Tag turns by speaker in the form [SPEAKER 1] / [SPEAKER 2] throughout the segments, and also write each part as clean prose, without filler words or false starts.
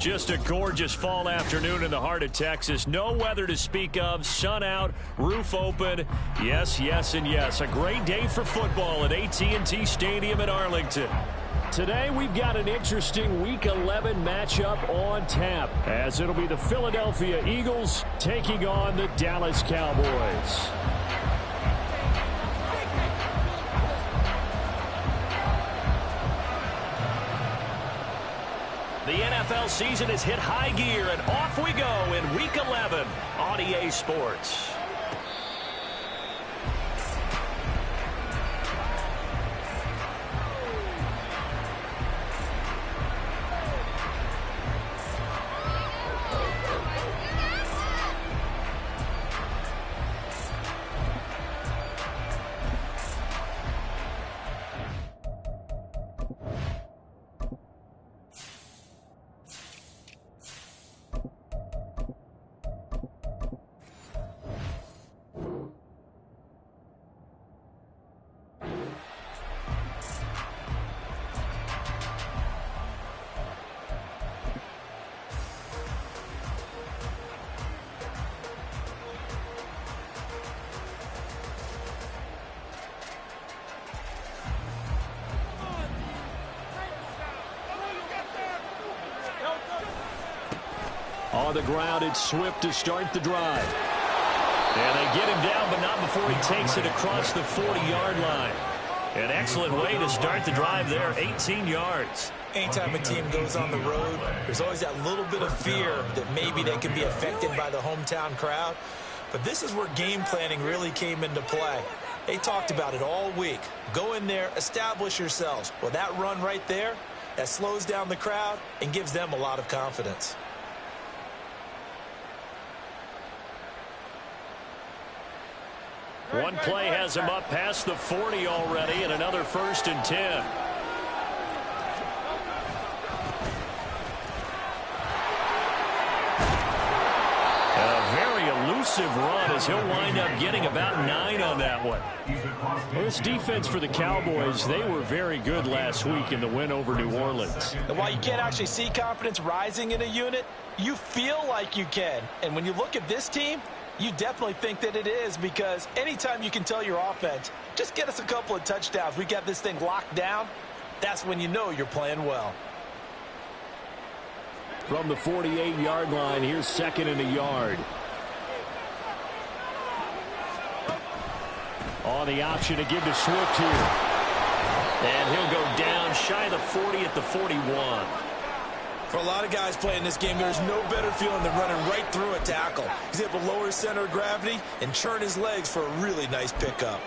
[SPEAKER 1] Just a gorgeous fall afternoon in the heart of Texas. No weather to speak of. Sun out, roof open. Yes, yes, and yes. A great day for football at AT&T Stadium in Arlington. Today we've got an interesting Week 11 matchup on tap, as it'll be the Philadelphia Eagles taking on the Dallas Cowboys. The NFL season has hit high gear, and off we go in Week 11 on EA Sports. On the ground, it's Swift to start the drive. And they get him down, but not before he takes it across the 40-yard line. An excellent way to start the drive there, 18 yards.
[SPEAKER 2] Anytime a team goes on the road, there's always that little bit of fear that maybe they can be affected by the hometown crowd. But this is where game planning really came into play. They talked about it all week. Go in there, establish yourselves. Well, that run right there, that slows down the crowd and gives them a lot of confidence.
[SPEAKER 1] One play has him up past the 40 already, and another 1st and 10. A very elusive run as he'll wind up getting about 9 on that one. Well, this defense for the Cowboys, they were very good last week in the win over New Orleans.
[SPEAKER 2] And while you can't actually see confidence rising in a unit, you feel like you can. And when you look at this team, you definitely think that it is, because anytime you can tell your offense, just get us a couple of touchdowns, we got this thing locked down, that's when you know you're playing well.
[SPEAKER 1] From the 48-yard line, here's 2nd and a yard. On the option to give to Swift here. And he'll go down shy of the 40 at the 41.
[SPEAKER 2] For a lot of guys playing this game, there's no better feeling than running right through a tackle. He's able to lower his center of gravity and churn his legs for a really nice pickup.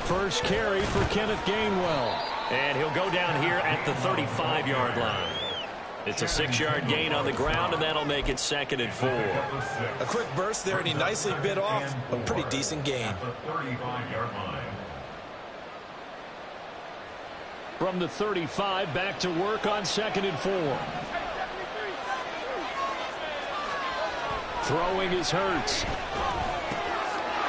[SPEAKER 1] First carry for Kenneth Gainwell. And he'll go down here at the 35-yard line. It's a 6-yard gain on the ground, and that'll make it 2nd and 4.
[SPEAKER 2] A quick burst there, and he nicely bit off a pretty decent gain.
[SPEAKER 1] From the 35, back to work on 2nd and 4. Throwing is Hurts.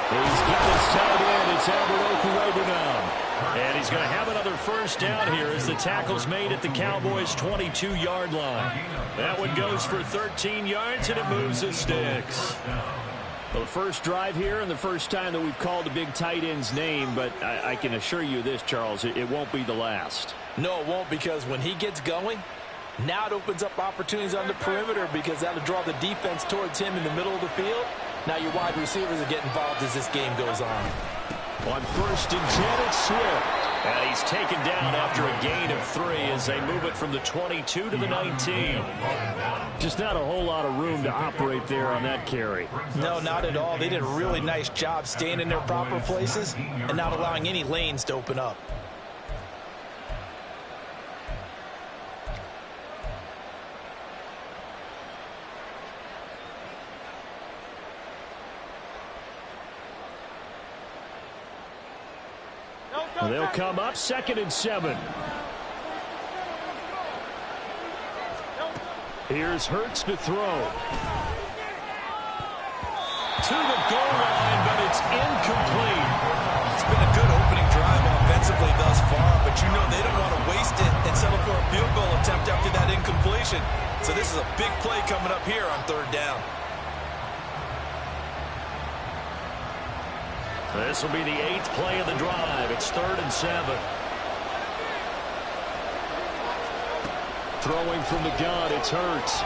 [SPEAKER 1] He's got his tight end. It's Albert Okuwebe now. And he's going to have another first down here as the tackle's made at the Cowboys' 22-yard line. That one goes for 13 yards, and it moves the sticks. Well, the first drive here and the first time that we've called the big tight end's name, but I can assure you this, Charles, it won't be the last.
[SPEAKER 2] No, it won't, because when he gets going, now it opens up opportunities on the perimeter, because that'll draw the defense towards him in the middle of the field. Now your wide receivers are getting involved as this game goes on.
[SPEAKER 1] On 1st and 10, it's Swift. And he's taken down after a gain of 3 as they move it from the 22 to the 19. Just not a whole lot of room to operate there on that carry.
[SPEAKER 2] No, not at all. They did a really nice job staying in their proper places and not allowing any lanes to open up.
[SPEAKER 1] They'll come up 2nd and 7. Here's Hurts to throw. To the goal line, but it's incomplete.
[SPEAKER 2] It's been a good opening drive offensively thus far, but you know they don't want to waste it and settle for a field goal attempt after that incompletion. So this is a big play coming up here on 3rd down.
[SPEAKER 1] This will be the 8th play of the drive. It's 3rd and 7. Throwing from the gun, it's Hurts.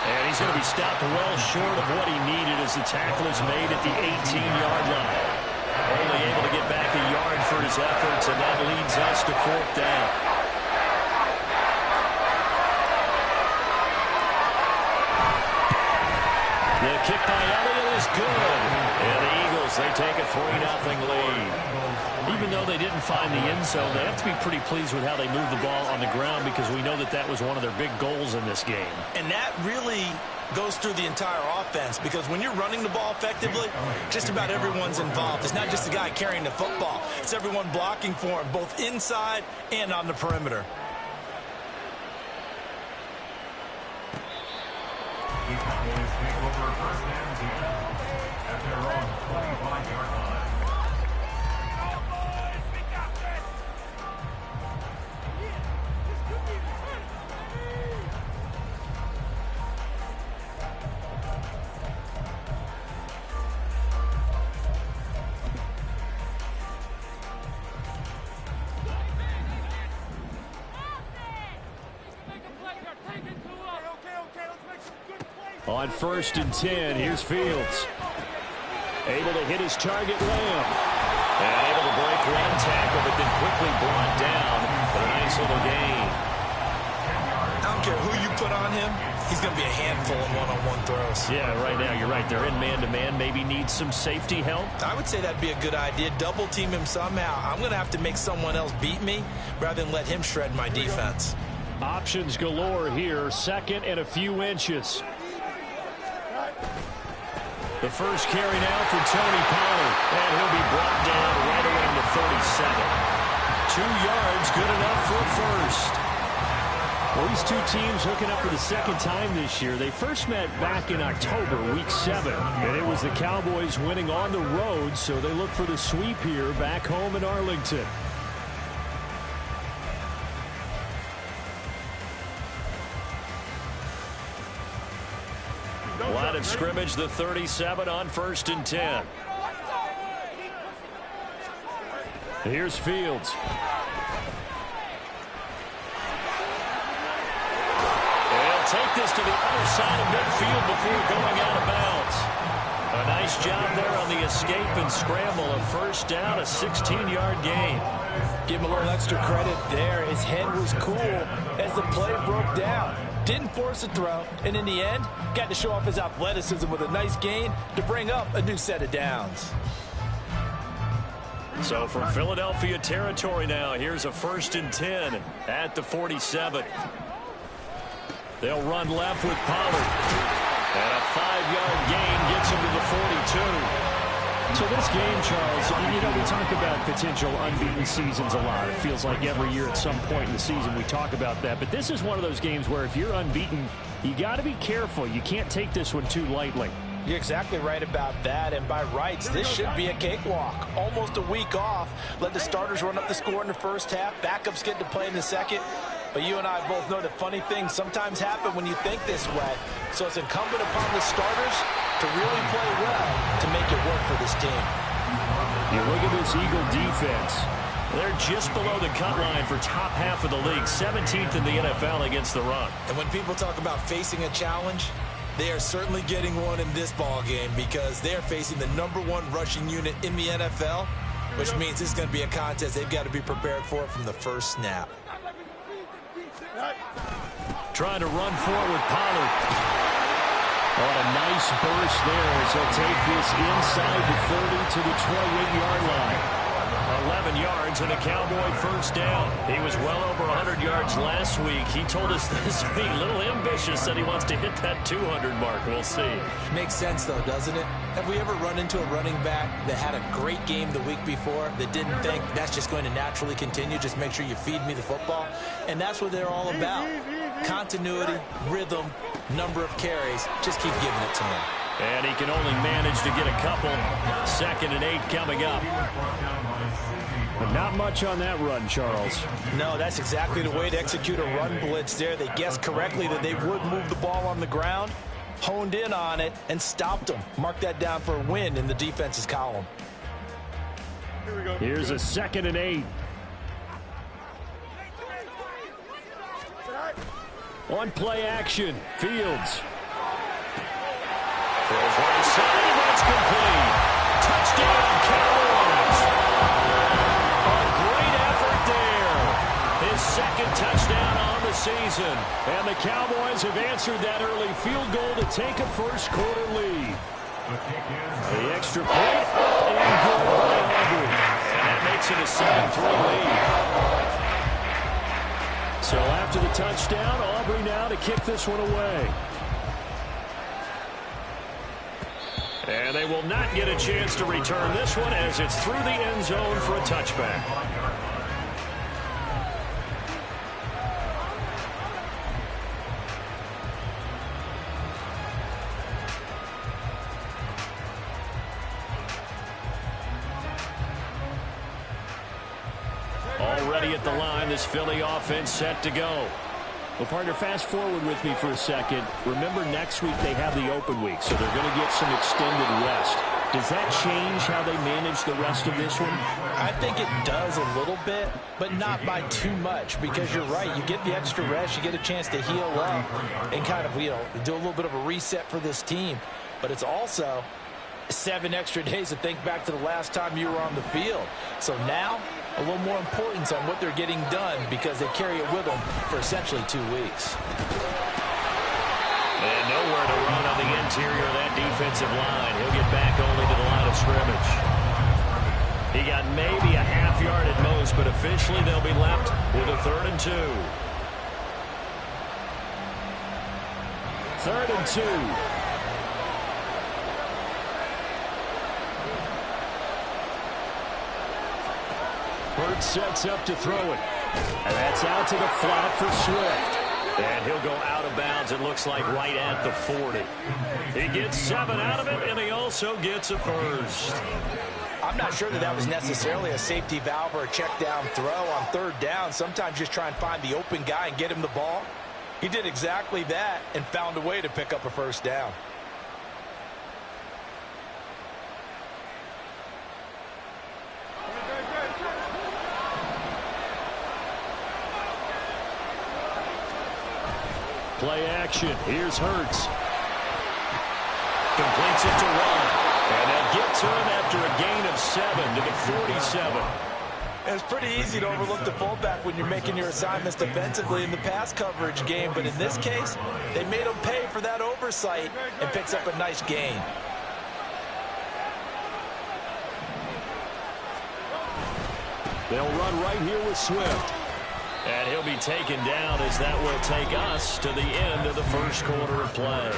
[SPEAKER 1] And he's going to be stopped well short of what he needed as the tackle is made at the 18-yard line. Only able to get back a yard for his efforts, and that leads us to 4th down. The kick by Elliott is good. And the Eagles Eagles. They take a 3-0 lead. Even though they didn't find the end zone, they have to be pretty pleased with how they moved the ball on the ground because we know that that was one of their big goals in this game.
[SPEAKER 2] And that really goes through the entire offense because when you're running the ball effectively, just about everyone's involved. It's not just the guy carrying the football. It's everyone blocking for him, both inside and on the perimeter.
[SPEAKER 3] Cowboys take over first and 10 at their own 25-yard line.
[SPEAKER 1] On 1st and 10, here's Fields. Able to hit his target, Lamb. And able to break one tackle, but then quickly brought down for a nice little gain.
[SPEAKER 2] I don't care who you put on him, he's going to be a handful in one-on-one throws.
[SPEAKER 1] Yeah, right now, you're right. They're in man-to-man. Maybe needs some safety help.
[SPEAKER 2] I would say that'd be a good idea. Double team him somehow. I'm going to have to make someone else beat me rather than let him shred my defense.
[SPEAKER 1] Options galore here. 2nd and a few inches. The first carry now for Tony Pollard. And he'll be brought down right around the 37. 2 yards, good enough for a first. Well, these two teams hooking up for the second time this year. They first met back in October, week 7. And it was the Cowboys winning on the road, so they look for the sweep here back home in Arlington. Line of scrimmage, the 37 on 1st and 10. Here's Fields. They'll take this to the other side of midfield before going out of bounds. A nice job there on the escape and scramble. A first down, a 16-yard gain.
[SPEAKER 2] Give him a little extra credit there. His head was cool as the play broke down. Didn't force a throw, and in the end, got to show off his athleticism with a nice gain to bring up a new set of downs.
[SPEAKER 1] So from Philadelphia territory now, here's a 1st and 10 at the 47. They'll run left with Pollard. And a 5-yard gain gets him to the 42. So this game, Charles, you know, we talk about potential unbeaten seasons a lot. It feels like every year at some point in the season we talk about that. But this is one of those games where if you're unbeaten, you got to be careful. You can't take this one too lightly.
[SPEAKER 2] You're exactly right about that. And by rights, this should be a cakewalk. Almost a week off. Let the starters run up the score in the first half. Backups get to play in the second. But you and I both know that funny things sometimes happen when you think this way. So it's incumbent upon the starters to really play well to make it work for this team.
[SPEAKER 1] You look at this Eagle defense. They're just below the cut line for top half of the league. 17th in the NFL against the run.
[SPEAKER 2] And when people talk about facing a challenge, they are certainly getting one in this ball game because they're facing the #1 rushing unit in the NFL, which means this is going to be a contest they've got to be prepared for from the first snap.
[SPEAKER 1] Trying to run forward with Pollard. Oh, a nice burst there as he'll take this inside the 30 to the 28-yard line. 11 yards and a Cowboy first down. He was well over 100 yards last week. He told us this week, a little ambitious, that he wants to hit that 200 mark. We'll see.
[SPEAKER 2] Makes sense, though, doesn't it? Have we ever run into a running back that had a great game the week before that didn't think that's just going to naturally continue? Just make sure you feed me the football. And that's what they're all about. Continuity, rhythm, number of carries. Just keep giving it to him.
[SPEAKER 1] And he can only manage to get a couple. 2nd and 8 coming up. But not much on that run, Charles.
[SPEAKER 2] No, that's exactly the way to execute a run blitz there. They guessed correctly that they would move the ball on the ground, honed in on it, and stopped them. Mark that down for a win in the defense's column.
[SPEAKER 1] Here's a 2nd and 8. On play action, Fields. Throws right side, that's complete. Touchdown, Cowboys. A great effort there. His 2nd touchdown on the season. And the Cowboys have answered that early field goal to take a first quarter lead. The extra point up and good by Aubrey. And that makes it a 7-3 lead. So after the touchdown, Aubrey now to kick this one away. And they will not get a chance to return this one as it's through the end zone for a touchback. Already at the line, this Philly offense set to go. Well, partner, fast forward with me for a second. Remember, next week they have the open week, so they're going to get some extended rest. Does that change how they manage the rest of this one?
[SPEAKER 2] I think it does a little bit, but not by too much, because you're right. You get the extra rest. You get a chance to heal up and kind of, do a little bit of a reset for this team. But it's also 7 extra days to think back to the last time you were on the field. So now, a little more importance on what they're getting done because they carry it with them for essentially 2 weeks.
[SPEAKER 1] And nowhere to run on the interior of that defensive line. He'll get back only to the line of scrimmage. He got maybe a half yard at most, but officially they'll be left with a 3rd and 2. 3rd and 2. Hurts sets up to throw it. And that's out to the flat for Swift. And he'll go out of bounds, it looks like, right at the 40. He gets 7 out of it, and he also gets a first.
[SPEAKER 2] I'm not sure that was necessarily a safety valve or a check down throw on 3rd down. Sometimes just try and find the open guy and get him the ball. He did exactly that and found a way to pick up a 1st down.
[SPEAKER 1] Play action. Here's Hurts. Completes it to Ron. And they'll get to him after a gain of 7 to the 47.
[SPEAKER 2] It's pretty easy to overlook the fullback when you're making your assignments defensively in the pass coverage game. But in this case, they made him pay for that oversight and picks up a nice gain.
[SPEAKER 1] They'll run right here with Swift. And he'll be taken down as that will take us to the end of the first quarter of play.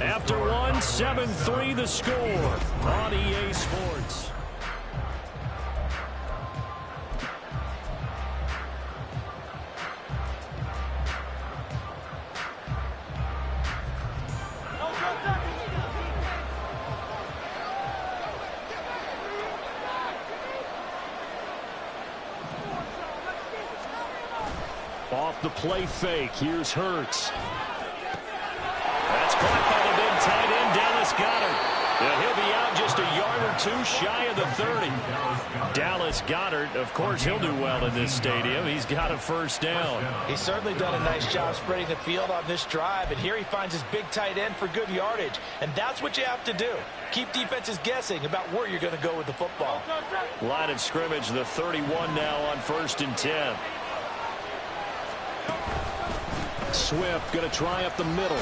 [SPEAKER 1] After one, 7-3 the score on EA Sports. Off the play fake, here's Hurts. That's caught by the big tight end, Dallas Goedert. And he'll be out just a yard or 2 shy of the 30. Dallas Goedert, of course, he'll do well in this stadium. He's got a 1st down.
[SPEAKER 2] He's certainly done a nice job spreading the field on this drive. And here he finds his big tight end for good yardage. And that's what you have to do. Keep defenses guessing about where you're going to go with the football.
[SPEAKER 1] Line of scrimmage, the 31 now on 1st and 10. Swift going to try up the middle.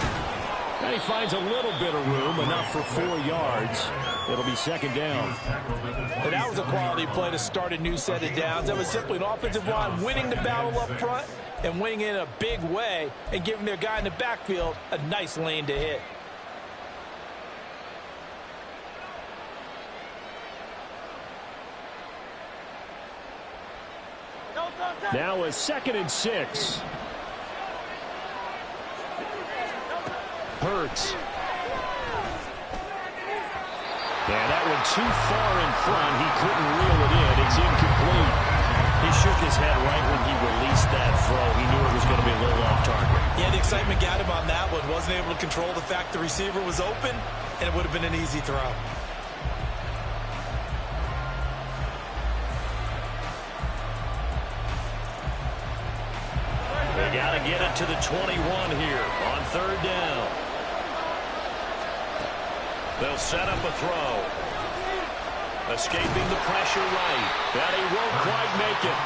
[SPEAKER 1] And he finds a little bit of room, enough for 4 yards. It'll be 2nd down.
[SPEAKER 2] And that was a quality play to start a new set of downs. That was simply an offensive line winning the battle up front and winning in a big way and giving their guy in the backfield a nice lane to hit.
[SPEAKER 1] Now a 2nd and 6. Hurts. Yeah, that one too far in front. He couldn't reel it in. It's incomplete. He shook his head right when he released that throw. He knew it was going to be a little off target.
[SPEAKER 2] Yeah, the excitement got him on that one. Wasn't able to control the fact the receiver was open, and it would have been an easy throw.
[SPEAKER 1] They got to get it to the 21 here on 3rd down. They'll set up a throw. Escaping the pressure right. And he won't quite make it.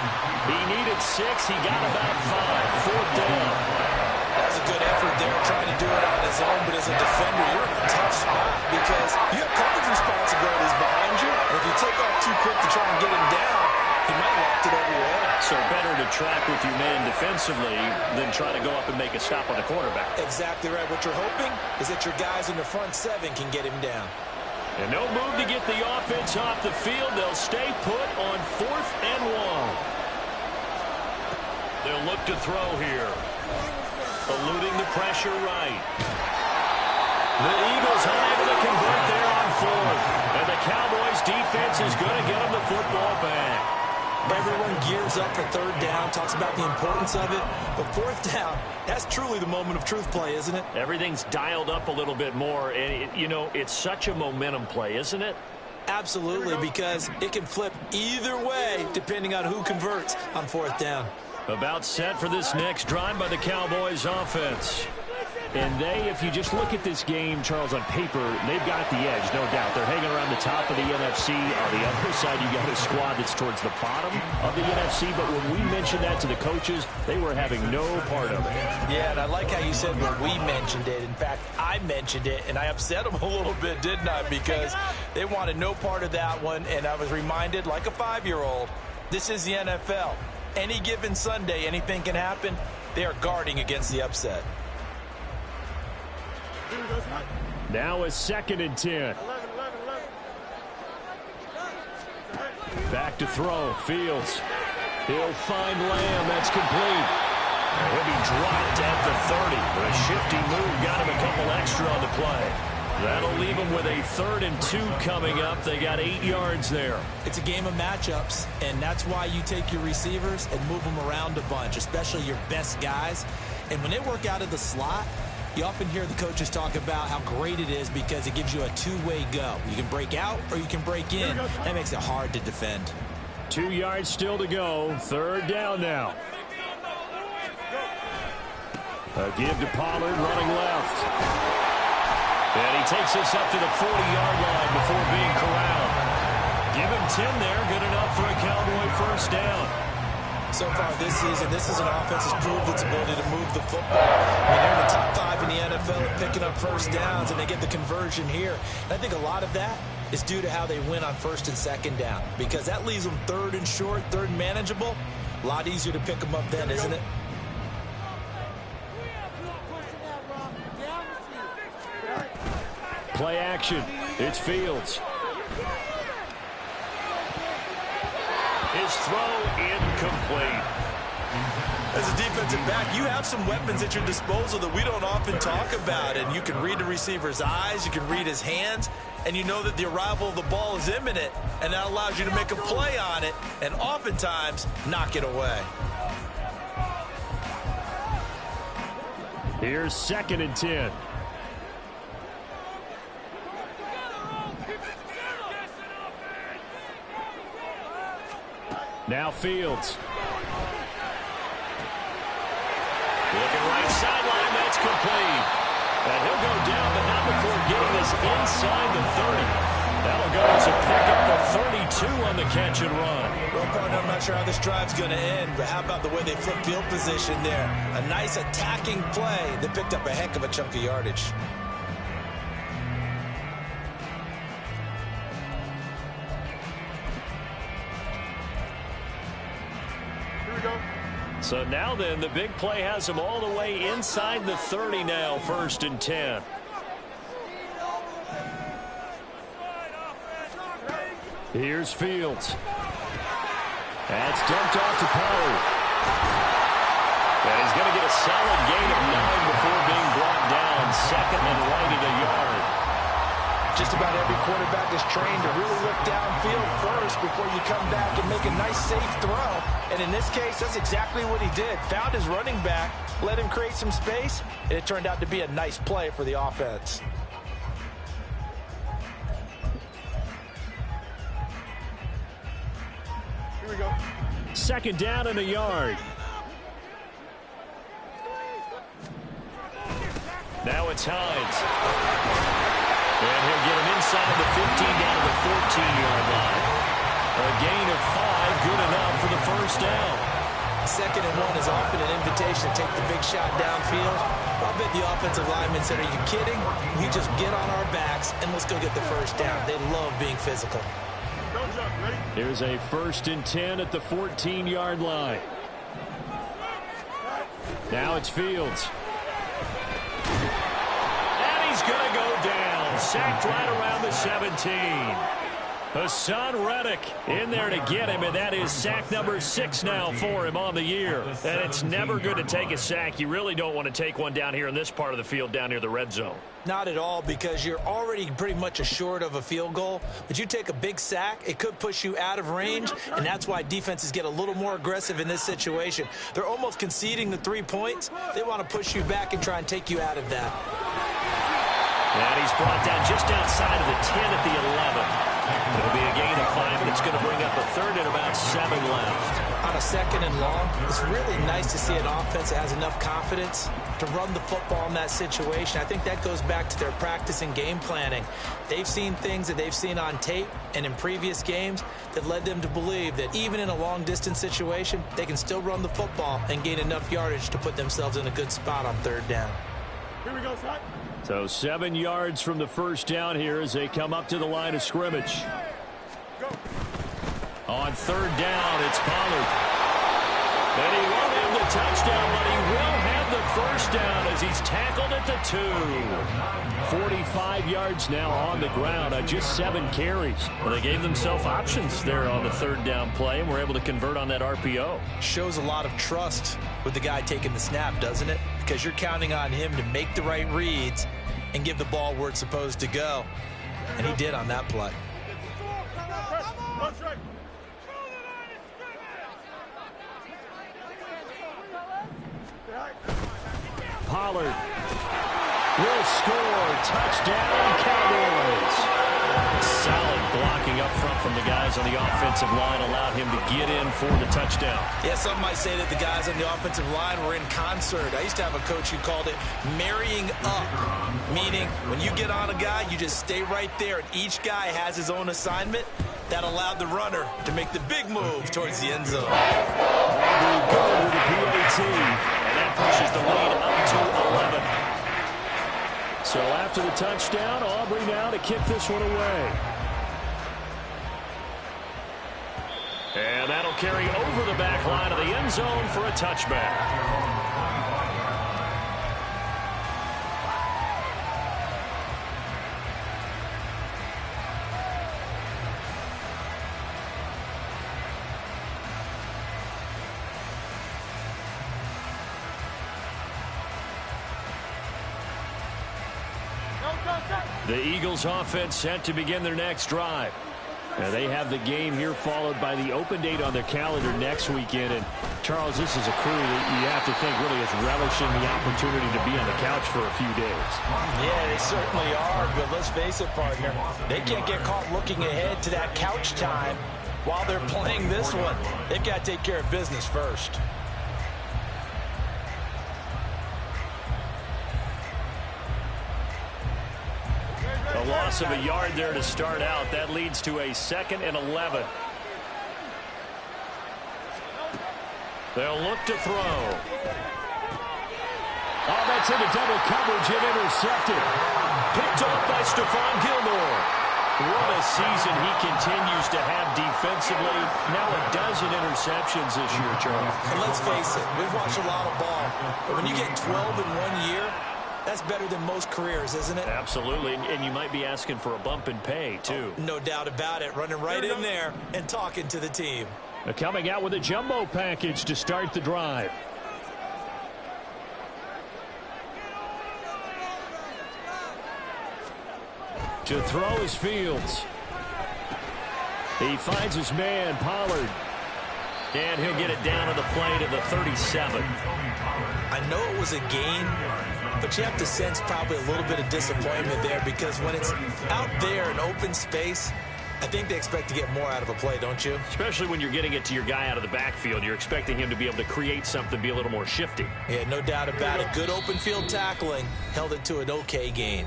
[SPEAKER 1] He needed 6. He got about 5. 4th down.
[SPEAKER 2] That was a good effort there trying to do it on his own, but as a defender, you're in a tough spot because you have
[SPEAKER 1] track with your man defensively than try to go up and make a stop on the quarterback.
[SPEAKER 2] Exactly right. What you're hoping is that your guys in the front seven can get him down.
[SPEAKER 1] And no move to get the offense off the field. They'll stay put on 4th and 1. They'll look to throw here. Eluding the pressure right. The Eagles unable to convert there on 4th. And the Cowboys defense is going to get them the football back.
[SPEAKER 2] Everyone gears up for 3rd down, talks about the importance of it. But 4th down, that's truly the moment of truth play, isn't it?
[SPEAKER 1] Everything's dialed up a little bit more. And, it's such a momentum play, isn't it?
[SPEAKER 2] Absolutely, because it can flip either way depending on who converts on 4th down.
[SPEAKER 1] About set for this next drive by the Cowboys offense. And if you just look at this game, Charles, on paper, they've got the edge, no doubt. They're hanging around the top of the NFC. On the other side, you got a squad that's towards the bottom of the NFC. But when we mentioned that to the coaches, they were having no part of it.
[SPEAKER 2] Yeah, and I like how you said when we mentioned it. In fact, I mentioned it, and I upset them a little bit, didn't I? Because they wanted no part of that one, and I was reminded, like a 5-year-old, this is the NFL. Any given Sunday, anything can happen. They are guarding against the upset.
[SPEAKER 1] Now a 2nd and 10. Back to throw. Fields. He'll find Lamb. That's complete. He'll be dropped at the 30. But a shifty move got him a couple extra on the play. That'll leave them with a 3rd and 2 coming up. They got 8 yards there.
[SPEAKER 2] It's a game of matchups, and that's why you take your receivers and move them around a bunch, especially your best guys. And when they work out of the slot, you often hear the coaches talk about how great it is because it gives you a two-way go. You can break out or you can break in. That makes it hard to defend.
[SPEAKER 1] 2 yards still to go. 3rd down now. A give to Pollard running left. And he takes this up to the 40-yard line before being corralled. Give him 10 there. Good enough for a Cowboy 1st down.
[SPEAKER 2] So far this season, this is an offense that's proved its ability to move the football. I mean, they're in the top 5 in the NFL at picking up 1st downs, and they get the conversion here. And I think a lot of that is due to how they win on 1st and 2nd down, because that leaves them 3rd and short, 3rd and manageable. A lot easier to pick them up then, isn't it?
[SPEAKER 1] Play action. It's Fields. His throw incomplete.
[SPEAKER 2] As a defensive back, you have some weapons at your disposal that we don't often talk about. And you can read the receiver's eyes, you can read his hands, and you know that the arrival of the ball is imminent. And that allows you to make a play on it and oftentimes knock it away.
[SPEAKER 1] Here's 2nd and 10. Now Fields. Looking right sideline, that's complete. And he'll go down, but not before getting this inside the 30. That'll go as a pickup of 32 on the catch and run.
[SPEAKER 2] Well, partner, I'm not sure how this drive's going to end, but how about the way they flip field position there? A nice attacking play that picked up a heck of a chunk of yardage.
[SPEAKER 1] So now then, the big play has them all the way inside the 30 now, 1st and 10. Here's Fields. That's dumped off to Pollard. And he's going to get a solid gain of 9 before being brought down. 2nd and right at a yard.
[SPEAKER 2] Just about every quarterback is trained to really look downfield first before you come back and make a nice, safe throw. And in this case, that's exactly what he did. Found his running back, let him create some space, and it turned out to be a nice play for the offense.
[SPEAKER 3] Here we go.
[SPEAKER 1] 2nd down and a yard. Now it's Hines. And he'll get him inside the 15 down to the 14-yard line. A gain of 5, good enough for the 1st down.
[SPEAKER 2] 2nd and 1 is often an invitation to take the big shot downfield. I bet the offensive lineman said, are you kidding? We just get on our backs and let's go get the 1st down. They love being physical.
[SPEAKER 3] Don't jump, ready?
[SPEAKER 1] Here's a 1st and 10 at the 14-yard line. Now it's Fields. And he's going to go down. Sacked right around the 17. Hassan Reddick in there to get him, and that is sack number 6 now for him on the year. And it's never good to take a sack. You really don't want to take one down here in this part of the field down near the red zone.
[SPEAKER 2] Not at all, because you're already pretty much assured of a field goal. But you take a big sack, it could push you out of range, and that's why defenses get a little more aggressive in this situation. They're almost conceding the 3 points. They want to push you back and try and take you out of that.
[SPEAKER 1] And he's brought down just outside of the 10 at the 11. It'll be a gain of 5, and it's going to bring up a third and about 7 left.
[SPEAKER 2] On a 2nd and long, it's really nice to see an offense that has enough confidence to run the football in that situation. I think that goes back to their practice and game planning. They've seen things that they've seen on tape and in previous games that led them to believe that even in a long-distance situation, they can still run the football and gain enough yardage to put themselves in a good spot on 3rd down.
[SPEAKER 3] Here we go, son.
[SPEAKER 1] So 7 yards from the first down here as they come up to the line of scrimmage.
[SPEAKER 3] Go.
[SPEAKER 1] On 3rd down, it's Pollard. And he won't have the touchdown, but he will have the first down as he's tackled at the 2. 45 yards now on the ground on just 7 carries. Well, they gave themselves options there on the 3rd down play, and were able to convert on that RPO.
[SPEAKER 2] Shows a lot of trust with the guy taking the snap, doesn't it? Because you're counting on him to make the right reads and give the ball where it's supposed to go. And he did on that play.
[SPEAKER 1] Pollard will score. Touchdown, Cowboys. Solid blocking up front from the guys on the offensive line allowed him to get in for the touchdown.
[SPEAKER 2] Yeah, some might say that the guys on the offensive line were in concert. I used to have a coach who called it marrying up, meaning when you get on a guy, you just stay right there, and each guy has his own assignment. That allowed the runner to make the big move towards the end zone.
[SPEAKER 1] Good with the PAT, and that pushes the lead up to 11. So after the touchdown, Aubrey now to kick this one away. And that'll carry over the back line of the end zone for a touchback. The Eagles offense set to begin their next drive. They have the game here followed by the open date on their calendar next weekend. And Charles, this is a crew that you have to think really is relishing the opportunity to be on the couch for a few days.
[SPEAKER 2] Yeah, they certainly are. But let's face it, partner, they can't get caught looking ahead to that couch time while they're playing this one. They've got to take care of business first.
[SPEAKER 1] A loss of a yard there to start out. That leads to a 2nd and 11. They'll look to throw. Oh, that's into double coverage and intercepted. Picked off by Stephon Gilmore. What a season he continues to have defensively. Now a dozen interceptions this year, Charles.
[SPEAKER 2] And let's face it, we've watched a lot of ball. But when you get 12 in 1 year, that's better than most careers, isn't it?
[SPEAKER 1] Absolutely, and you might be asking for a bump in pay, too.
[SPEAKER 2] No doubt about it. Running right in there and talking to the team.
[SPEAKER 1] They're coming out with a jumbo package to start the drive. To throw is Fields. He finds his man, Pollard. And he'll get it down to the play to the 37.
[SPEAKER 2] I know it was a gain, but you have to sense probably a little bit of disappointment there, because when it's out there in open space, I think they expect to get more out of a play, don't you?
[SPEAKER 1] Especially when you're getting it to your guy out of the backfield. You're expecting him to be able to create something, be a little more shifty.
[SPEAKER 2] Yeah, no doubt about it. Good open field tackling held it to an okay gain.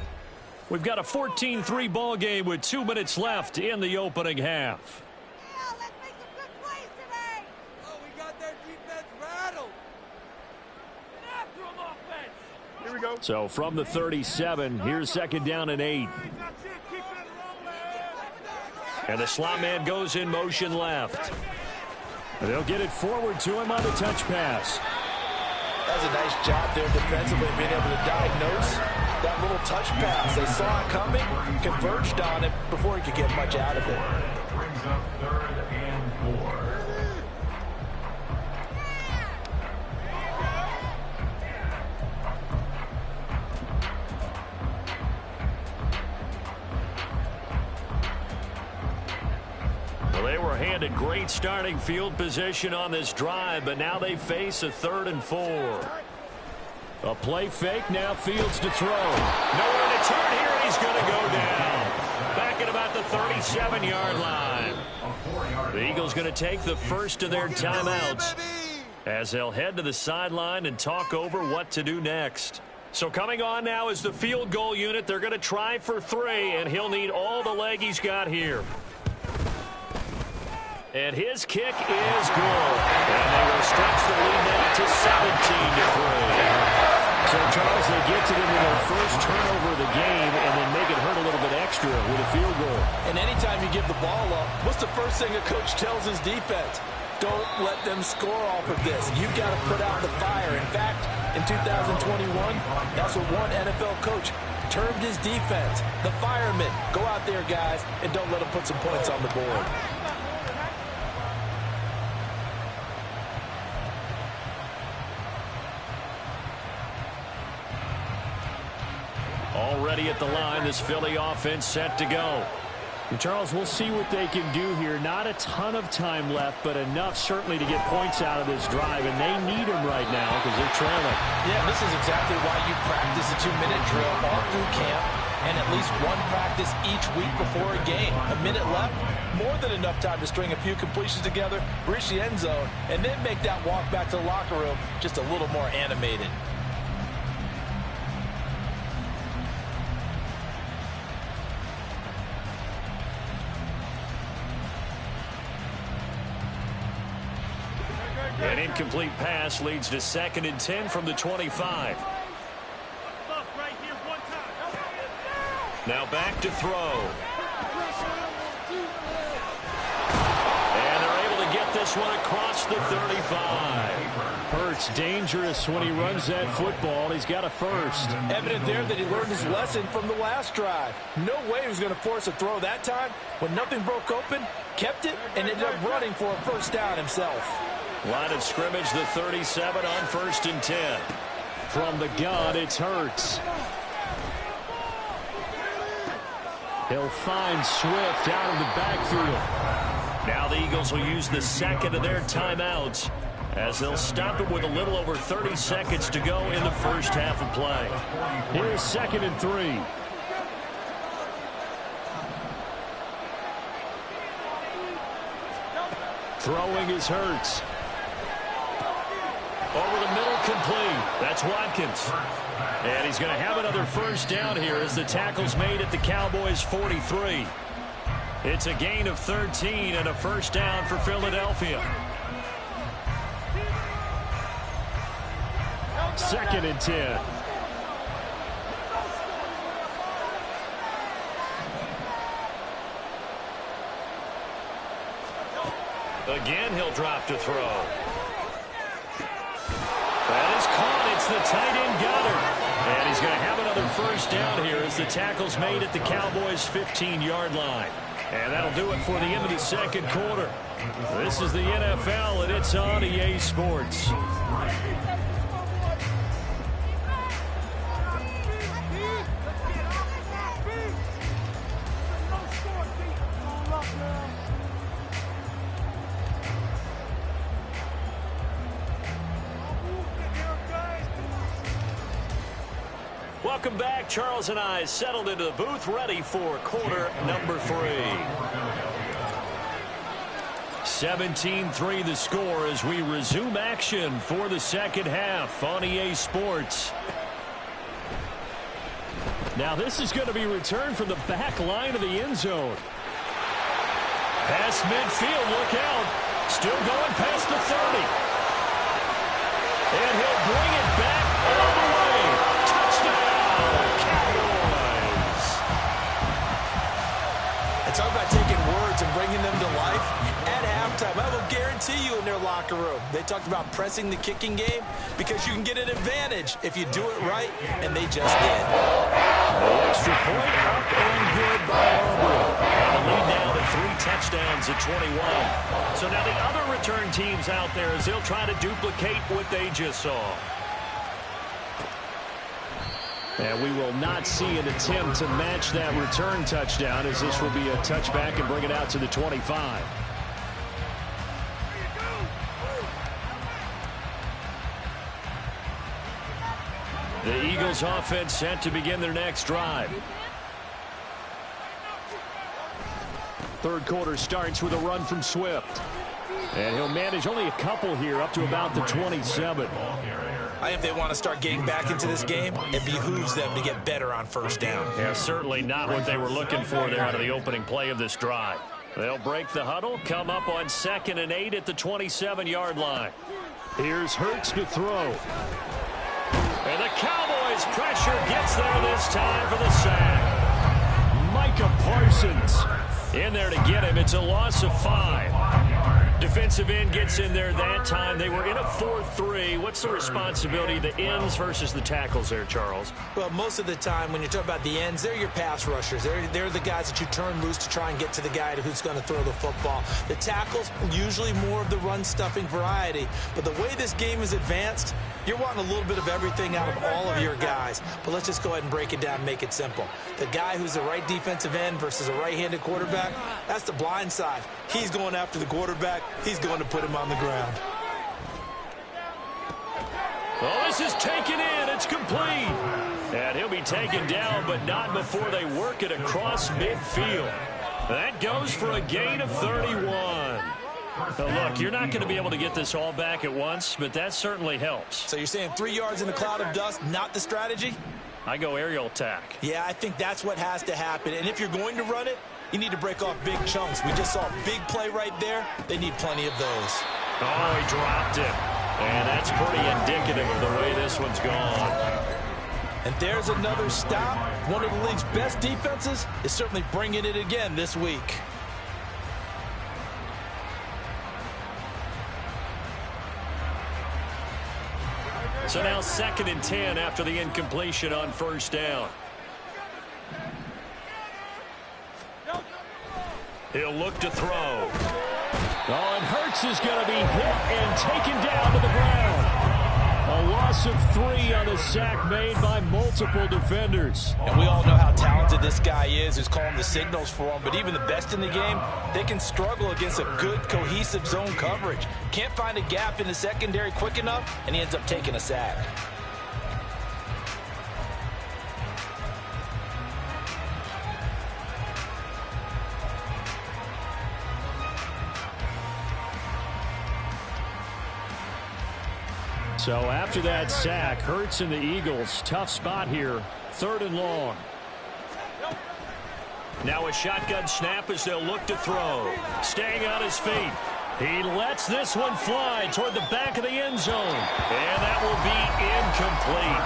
[SPEAKER 1] We've got a 14-3 ball game with 2 minutes left in the opening half. So from the 37, here's 2nd down and 8. And the slot man goes in motion left. And they'll get it forward to him on the touch pass.
[SPEAKER 2] That's a nice job there defensively, being able to diagnose that little touch pass. They saw it coming, converged on it before he could get much out of it.
[SPEAKER 3] Brings up 3rd and 4.
[SPEAKER 1] Well, they were handed great starting field position on this drive, but now they face a 3rd and 4. A play fake, now Fields to throw. Nowhere to turn here, and he's going to go down. Back at about the 37-yard line. The Eagles going to take the first of their timeouts as they'll head to the sideline and talk over what to do next. So coming on now is the field goal unit. They're going to try for 3, and he'll need all the leg he's got here. And his kick is good. And they will stretch the lead now to 17-3. So, Charles, they get to them with their first turnover of the game and then make it hurt a little bit extra with a field goal.
[SPEAKER 2] And anytime you give the ball up, what's the first thing a coach tells his defense? Don't let them score off of this. You've got to put out the fire. In fact, in 2021, that's what one NFL coach termed his defense. The firemen. Go out there, guys, and don't let them put some points on the board.
[SPEAKER 1] Already at the line, this Philly offense set to go.
[SPEAKER 4] And Charles, we'll see what they can do here. Not a ton of time left, but enough certainly to get points out of this drive, and they need them right now because they're trailing.
[SPEAKER 2] Yeah, this is exactly why you practice a 2-minute drill all through camp and at least one practice each week before a game. A minute left, more than enough time to string a few completions together, reach the end zone, and then make that walk back to the locker room just a little more animated.
[SPEAKER 1] An incomplete pass leads to 2nd and 10 from the 25. Now back to throw. And they're able to get this one across the 35.
[SPEAKER 4] Hurts dangerous when he runs that football. He's got a first.
[SPEAKER 2] Evident there that he learned his lesson from the last drive. No way he was going to force a throw that time. When nothing broke open, kept it, and ended up running for a first down himself.
[SPEAKER 1] Line of scrimmage, the 37 on 1st and 10.
[SPEAKER 4] From the gun, it's Hurts. He'll find Swift out of the backfield.
[SPEAKER 1] Now the Eagles will use the 2nd of their timeouts as they'll stop it with a little over 30 seconds to go in the first half of play.
[SPEAKER 4] Here's 2nd and 3. Throwing is Hurts.
[SPEAKER 1] Over the middle, complete. That's Watkins. And he's going to have another first down here as the tackle's made at the Cowboys' 43. It's a gain of 13 and a first down for Philadelphia.
[SPEAKER 4] 2nd and 10.
[SPEAKER 1] Again, he'll drop to throw. That is caught. It's the tight end Goddard. And he's going to have another first down here as the tackle's made at the Cowboys' 15-yard line. And that'll do it for the end of the second quarter. This is the NFL, and it's on EA Sports. Welcome back. Charles and I settled into the booth, ready for quarter number 3. 17-3 the score as we resume action for the second half on EA Sports.
[SPEAKER 4] Now this is going to be returned from the back line of the end zone.
[SPEAKER 1] Past midfield, look out. Still going past the 30. And he'll bring it back all the way. Touchdown, Cowboys.
[SPEAKER 2] Talk about taking words and bringing them to life. At time. I will guarantee you in their locker room, they talked about pressing the kicking game because you can get an advantage if you do it right, and they just did.
[SPEAKER 1] The extra point up and good by Auburn. And the lead now to 3 touchdowns at 21. So now the other return teams out there as they'll try to duplicate what they just saw.
[SPEAKER 4] And we will not see an attempt to match that return touchdown, as this will be a touchback and bring it out to the 25. The Eagles offense set to begin their next drive. Third quarter starts with a run from Swift. And he'll manage only a couple here up to about the 27.
[SPEAKER 2] I think if they want to start getting back into this game, it behooves them to get better on first down.
[SPEAKER 1] Yeah, certainly not what they were looking for there out of the opening play of this drive. They'll break the huddle, come up on 2nd and 8 at the 27-yard line.
[SPEAKER 4] Here's Hurts to throw.
[SPEAKER 1] And the Cowboys pressure gets there this time for the sack.
[SPEAKER 4] Micah Parsons
[SPEAKER 1] in there to get him. It's a loss of 5. Defensive end gets in there that time. They were in a 4-3. What's the responsibility of the ends versus the tackles there, Charles?
[SPEAKER 2] Well, most of the time when you're talking about the ends, they're your pass rushers. They're the guys that you turn loose to try and get to the guy who's going to throw the football. The tackles, usually more of the run-stuffing variety. But the way this game is advanced, you're wanting a little bit of everything out of all of your guys. But let's just go ahead and break it down and make it simple. The guy who's the right defensive end versus a right-handed quarterback, that's the blind side. He's going after the quarterback. He's going to put him on the ground.
[SPEAKER 1] Well, this is taken in. It's complete. And he'll be taken down, but not before they work it across midfield. That goes for a gain of 31. Now, look, you're not going to be able to get this all back at once, but that certainly helps.
[SPEAKER 2] So you're saying 3 yards in a cloud of dust, not the strategy?
[SPEAKER 1] I go aerial attack.
[SPEAKER 2] Yeah, I think that's what has to happen. And if you're going to run it, you need to break off big chunks. We just saw a big play right there. They need plenty of those.
[SPEAKER 1] Oh, he dropped it. And that's pretty indicative of the way this one's gone.
[SPEAKER 2] And there's another stop. One of the league's best defenses is certainly bringing it again this week.
[SPEAKER 1] So now 2nd and 10 after the incompletion on first down. He'll look to throw.
[SPEAKER 4] Oh, and Hurts is going to be hit and taken down to the ground. A loss of 3 on a sack made by multiple defenders.
[SPEAKER 2] And we all know how talented this guy is who's calling the signals for him. But even the best in the game, they can struggle against a good, cohesive zone coverage. Can't find a gap in the secondary quick enough, and he ends up taking a sack.
[SPEAKER 4] So after that sack, Hurts and the Eagles, tough spot here, 3rd and long.
[SPEAKER 1] Now a shotgun snap as they'll look to throw. Staying on his feet. He lets this one fly toward the back of the end zone. And that will be incomplete.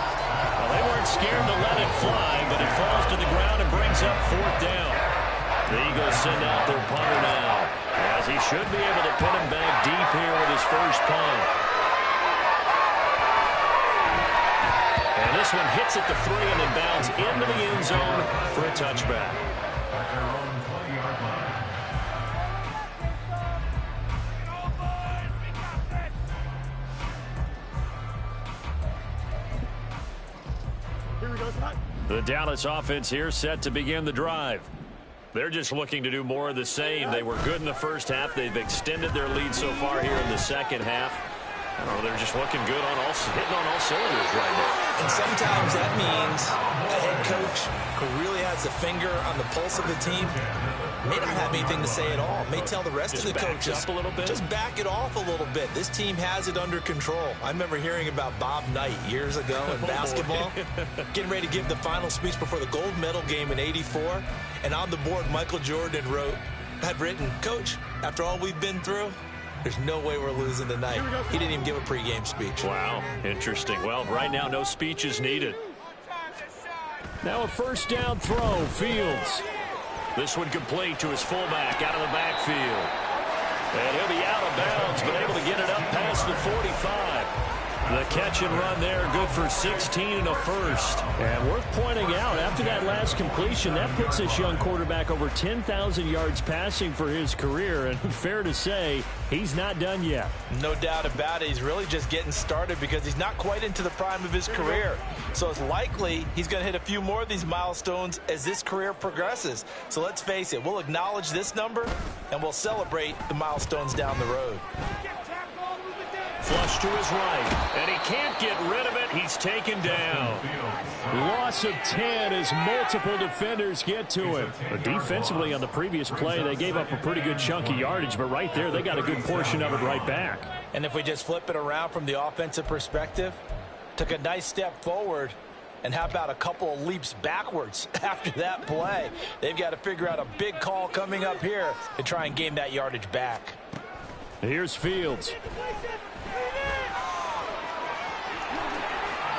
[SPEAKER 1] Well, they weren't scared to let it fly, but it falls to the ground and brings up 4th down. The Eagles send out their punter now, as he should be able to put him back deep here with his first punt. And this one hits at the 3 and then bounds into the end zone for a touchback. The Dallas offense here set to begin the drive. They're just looking to do more of the same. They were good in the first half. They've extended their lead so far here in the second half. Oh, they're just looking good on hitting on all cylinders right now.
[SPEAKER 2] And sometimes that means a head coach who really has the finger on the pulse of the team may not have anything to say at all. May tell the rest of the coaches,
[SPEAKER 1] up a little bit.
[SPEAKER 2] Just back it off a little bit. This team has it under control. I remember hearing about Bob Knight years ago in basketball, getting ready to give the final speech before the gold medal game in '84. And on the board, Michael Jordan had written, "Coach, after all we've been through, there's no way we're losing tonight." He didn't even give a pregame speech.
[SPEAKER 1] Wow, interesting. Well, right now, no speech is needed.
[SPEAKER 4] Now a first down throw, Fields.
[SPEAKER 1] This one complete to his fullback out of the backfield. And he'll be out of bounds, but able to get it up past the 45. The catch and run there, good for 16 and a first.
[SPEAKER 4] And worth pointing out, after that last completion, that puts this young quarterback over 10,000 yards passing for his career. And fair to say, he's not done yet.
[SPEAKER 2] No doubt about it. He's really just getting started because he's not quite into the prime of his career. So it's likely he's going to hit a few more of these milestones as this career progresses. So let's face it, we'll acknowledge this number and we'll celebrate the milestones down the road.
[SPEAKER 1] Flush to his right, and he can't get rid of it. He's taken down.
[SPEAKER 4] Loss of 10 as multiple defenders get to him. But defensively on the previous play, they gave up a pretty good chunk of yardage, but right there, they got a good portion of it right back.
[SPEAKER 2] And if we just flip it around from the offensive perspective, took a nice step forward, and how about a couple of leaps backwards after that play? They've got to figure out a big call coming up here to try and gain that yardage back.
[SPEAKER 4] Here's Fields.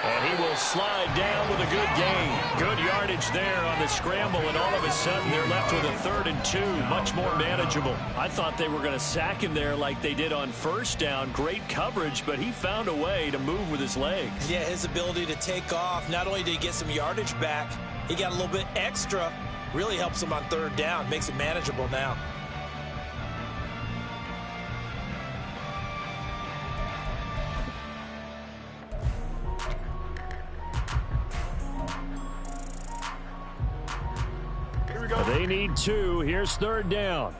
[SPEAKER 1] And he will slide down with a good gain. Good yardage there on the scramble, and all of a sudden they're left with a 3rd and 2. Much more manageable. I thought they were going to sack him there like they did on first down. Great coverage, but he found a way to move with his legs.
[SPEAKER 2] Yeah, his ability to take off. Not only did he get some yardage back, he got a little bit extra. Really helps him on 3rd down. Makes it manageable now.
[SPEAKER 4] They need 2. Here's 3rd down.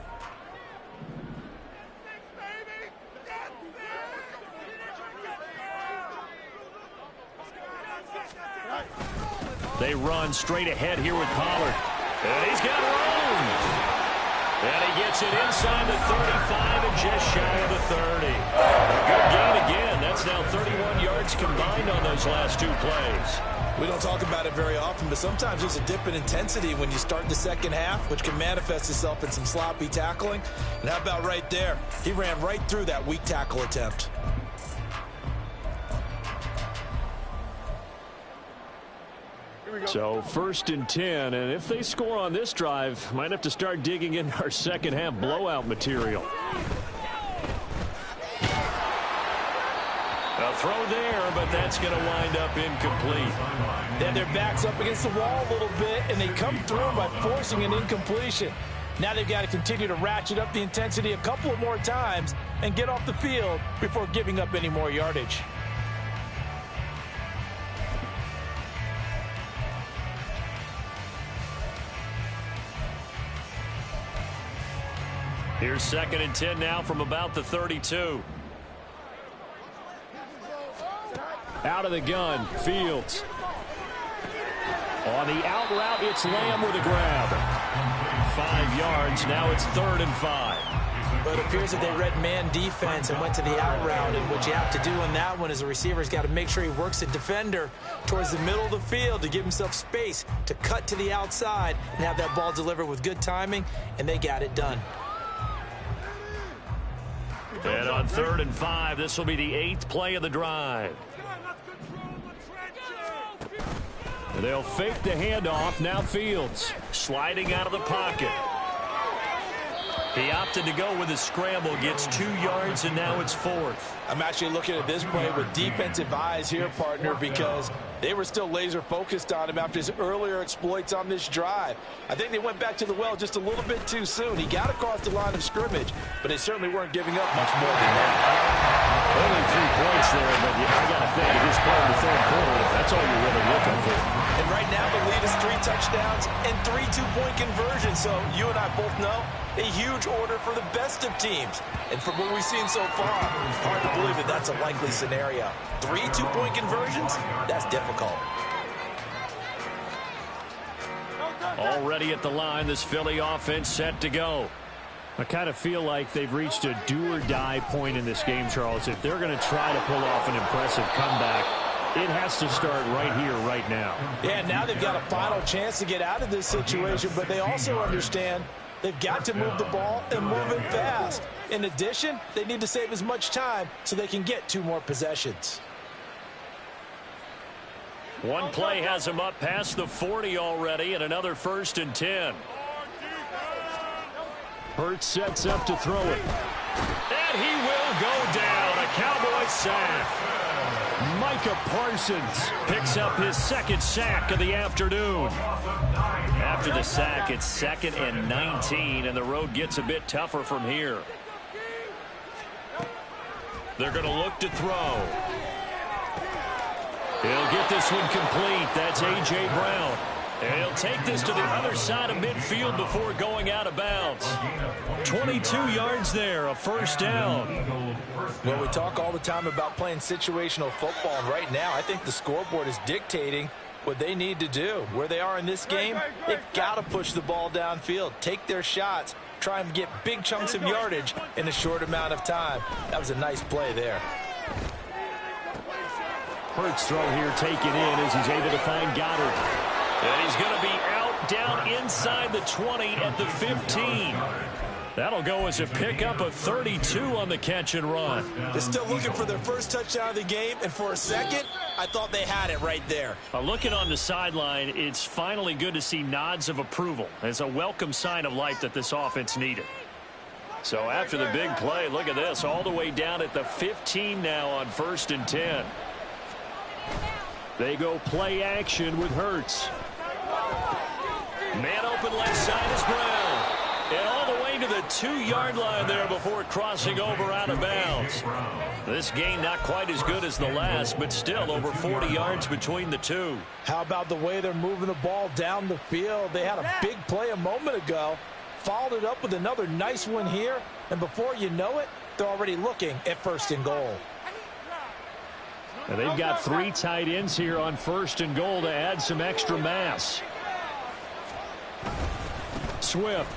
[SPEAKER 1] They run straight ahead here with Pollard. And he's got room. And he gets it inside the 35 and just shy of the 30. A good gain again. That's now 31 yards combined on those last 2 plays.
[SPEAKER 2] We don't talk about it very often, but sometimes there's a dip in intensity when you start the second half, which can manifest itself in some sloppy tackling. And how about right there? He ran right through that weak tackle attempt.
[SPEAKER 4] So 1st and 10, and if they score on this drive, might have to start digging in our second half blowout material.
[SPEAKER 1] A throw there, but that's going to wind up incomplete.
[SPEAKER 2] Then their back's up against the wall a little bit, and they come through by forcing an incompletion. Now they've got to continue to ratchet up the intensity a couple of more times and get off the field before giving up any more yardage.
[SPEAKER 1] Here's 2nd and 10 now from about the 32.
[SPEAKER 4] Out of the gun, Fields. On the out route, it's Lamb with a grab. 5 yards, now it's 3rd and 5.
[SPEAKER 2] But it appears that they read man defense and went to the out route. And what you have to do on that one is the receiver's got to make sure he works the defender towards the middle of the field to give himself space to cut to the outside and have that ball delivered with good timing, and they got it done.
[SPEAKER 1] And on 3rd and 5, this will be the 8th play of the drive.
[SPEAKER 4] They'll fake the handoff. Now Fields
[SPEAKER 1] Sliding out of the pocket. He opted to go with a scramble, gets 2 yards, and now it's 4th.
[SPEAKER 2] I'm actually looking at this play with defensive eyes here, partner, because they were still laser focused on him after his earlier exploits on this drive. I think they went back to the well just a little bit too soon. He got across the line of scrimmage, but they certainly weren't giving up much more than that.
[SPEAKER 4] only 3 points there, but I got to think at this point in the 3rd quarter, that's all you're really looking for.
[SPEAKER 2] And right now the lead is 3 touchdowns and 3 two-point conversions. So you and I both know a huge order for the best of teams. And from what we've seen so far, hard to believe that that's a likely scenario. 3 two-point conversions? That's difficult.
[SPEAKER 1] Already at the line, this Philly offense set to go.
[SPEAKER 4] I kind of feel like they've reached a do-or-die point in this game, Charles. If they're going to try to pull off an impressive comeback, it has to start right here, right now.
[SPEAKER 2] Yeah, now they've got a final chance to get out of this situation, but they also understand they've got to move the ball and move it fast. In addition, they need to save as much time so they can get 2 more possessions.
[SPEAKER 1] One play has him up past the 40 already, and another 1st and 10.
[SPEAKER 4] Hurts sets up to throw it.
[SPEAKER 1] And he will go down. A Cowboys sack.
[SPEAKER 4] Micah Parsons picks up his second sack of the afternoon.
[SPEAKER 1] After the sack, it's 2nd and 19, and the road gets a bit tougher from here. They're going to look to throw. He'll get this one complete. That's A.J. Brown. And he'll take this to the other side of midfield before going out of bounds. 22 yards there, a first down.
[SPEAKER 2] Well, we talk all the time about playing situational football, and right now I think the scoreboard is dictating what they need to do. Where they are in this game, they've got to push the ball downfield, take their shots, try and get big chunks of yardage in a short amount of time. That was a nice play there.
[SPEAKER 4] Hurts throw here taken in as he's able to find Goddard.
[SPEAKER 1] And he's going to be out down inside the 20 at the 15. That'll go as a pickup of 32 on the catch and run.
[SPEAKER 2] They're still looking for their first touchdown of the game, and for a second, I thought they had it right there.
[SPEAKER 1] Looking on the sideline, it's finally good to see nods of approval. It's a welcome sign of life that this offense needed. So after the big play, look at this, all the way down at the 15 now on 1st and 10.
[SPEAKER 4] They go play action with Hurts.
[SPEAKER 1] Man open left side is Brown. And all the way to the 2-yard line there before crossing over out of bounds. This game not quite as good as the last, but still over 40 yards between the two.
[SPEAKER 2] How about the way they're moving the ball down the field? They had a big play a moment ago, followed it up with another nice one here, and before you know it, they're already looking at 1st and goal.
[SPEAKER 4] And they've got 3 tight ends here on 1st and goal to add some extra mass. Swift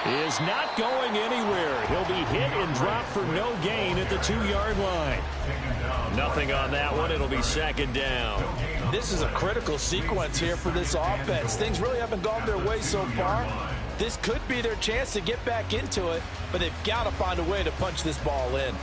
[SPEAKER 4] is not going anywhere. He'll be hit and dropped for no gain at the 2-yard line.
[SPEAKER 1] Nothing on that one. It'll be 2nd down.
[SPEAKER 2] This is a critical sequence here for this offense. Things really haven't gone their way so far. This could be their chance to get back into it, but they've got to find a way to punch this ball in.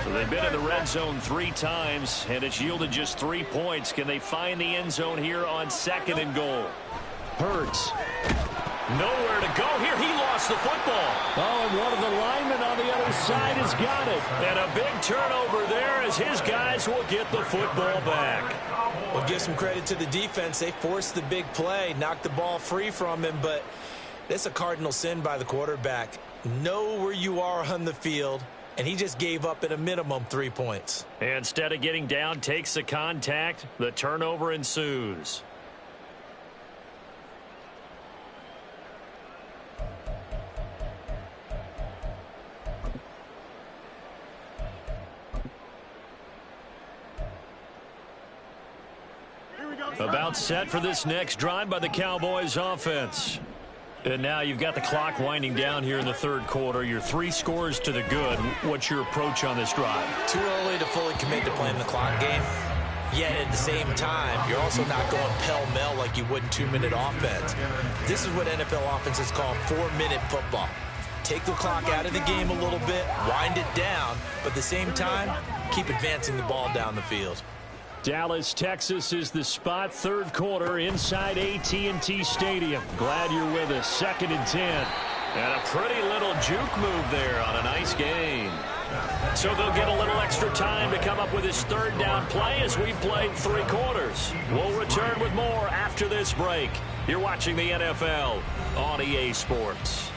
[SPEAKER 1] So they've been in the red zone 3 times, and it's yielded just 3 points. Can they find the end zone here on 2nd and goal?
[SPEAKER 4] Hurts.
[SPEAKER 1] Nowhere to go here. He lost the football.
[SPEAKER 4] Oh, and one of the linemen on the other side has got it.
[SPEAKER 1] And a big turnover there as his guys will get the football back.
[SPEAKER 2] Well, give some credit to the defense. They forced the big play, knocked the ball free from him, but that's a cardinal sin by the quarterback. Know where you are on the field, and he just gave up at a minimum 3 points.
[SPEAKER 1] Instead of getting down, takes the contact. The turnover ensues. About set for this next drive by the Cowboys offense. And now you've got the clock winding down here in the 3rd quarter. You're 3 scores to the good. What's your approach on this drive?
[SPEAKER 2] Too early to fully commit to playing the clock game. Yet at the same time, you're also not going pell-mell like you would in 2-minute offense. This is what NFL offenses call 4-minute football. Take the clock out of the game a little bit, wind it down, but at the same time, keep advancing the ball down the field.
[SPEAKER 4] Dallas, Texas is the spot. 3rd quarter inside AT&T Stadium. Glad you're with us. 2nd and 10.
[SPEAKER 1] And a pretty little juke move there on a nice gain. So they'll get a little extra time to come up with his 3rd down play as we've played 3 quarters. We'll return with more after this break. You're watching the NFL on EA Sports.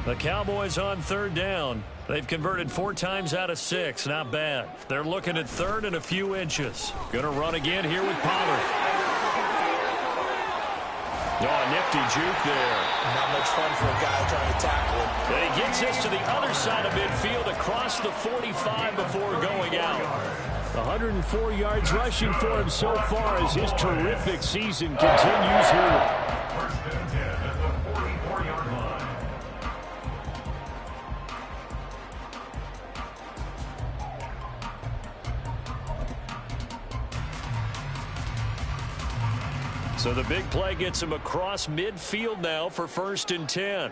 [SPEAKER 1] The Cowboys on 3rd down. They've converted 4 times out of 6. Not bad. They're looking at 3rd and a few inches. Going to run again here with Pollard. Oh, nifty juke there.
[SPEAKER 2] Not much fun for a guy trying to tackle him.
[SPEAKER 1] And he gets this to the other side of midfield across the 45 before going out.
[SPEAKER 4] 104 yards rushing for him so far as his terrific season continues here.
[SPEAKER 1] So the big play gets him across midfield now for 1st and 10.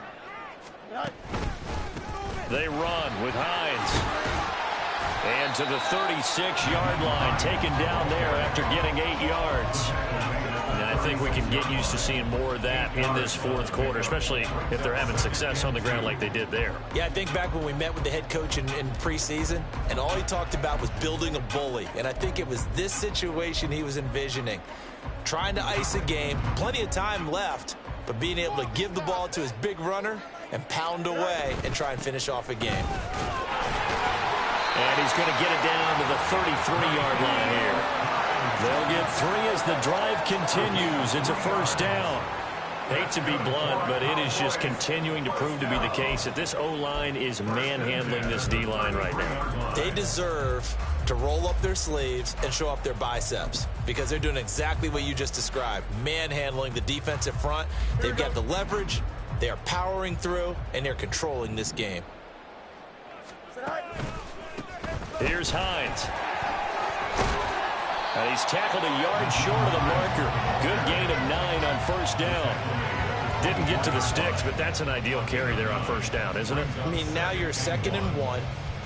[SPEAKER 1] They run with Hines. And to the 36-yard line, taken down there after getting 8 yards. And I think we can get used to seeing more of that in this 4th quarter, especially if they're having success on the ground like they did there.
[SPEAKER 2] Yeah, I think back when we met with the head coach in preseason, and all he talked about was building a bully. And I think it was this situation he was envisioning. Trying to ice a game, plenty of time left, but being able to give the ball to his big runner and pound away and try and finish off a game.
[SPEAKER 1] And he's going to get it down to the 33-yard line here. They'll get 3 as the drive continues. It's a 1st down. Hate to be blunt, but it is just continuing to prove to be the case that this O-line is manhandling this D-line right now.
[SPEAKER 2] They deserve to roll up their sleeves and show up their biceps because they're doing exactly what you just described, manhandling the defensive front. They've got the leverage, they are powering through, and they're controlling this game.
[SPEAKER 1] Here's Hines. And he's tackled a yard short of the marker. Good gain of 9 on 1st down. Didn't get to the sticks, but that's an ideal carry there on 1st down, isn't it?
[SPEAKER 2] I mean, now you're 2nd and 1.